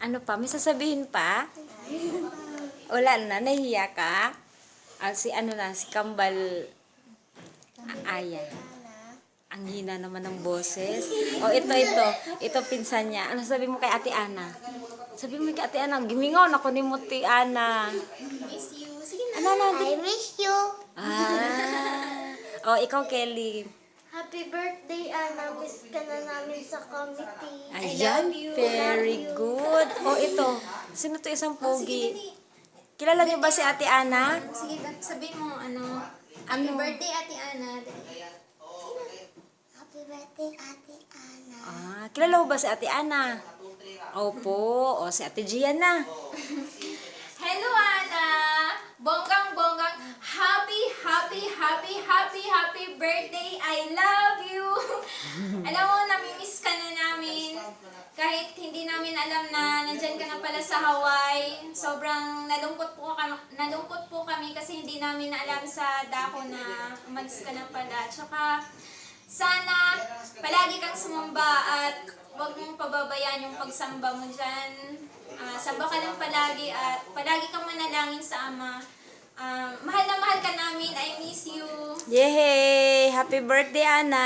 Ano pa? May sasabihin pa? Wala na, nahihiya ka? Si si Kambal Aya. Ang hina naman ng boses. Ito pinsan niya. Ano sabi mo kay Ate Ana? Sabi mo kay Ate Ana, gimingaw na ko ni mo, Ate Ana. Miss you. Sige na. I miss you. Ikaw, Kelly. Happy birthday, Ana. Miss ka na namin sa committee. Ayan, very good. Ito. Sino to isang pogi? Kilala niyo ba si Ate Ana? Sige, sabihin mo, Happy Ano? birthday, Ate Ana. Happy birthday, Ate Ana. Kilala mo ba si Ate Ana? Opo. Si Ate Gian na. Hello, Ana! Bonggang-bonggang, happy birthday! I love you! Alam mo, namimiss ka na namin. Kahit hindi namin alam na nandyan ka na pala sa Hawaii. Sobrang nalungkot po kami kasi hindi namin alam sa dako na umalis ka na pala. Tsaka, sana palagi kang sumamba at huwag mong pababayaan yung pagsamba mo dyan. Samba ka lang palagi at palagi kang manalangin sa Ama. Mahal na mahal ka namin. I miss you. Yay! Happy birthday, Ana!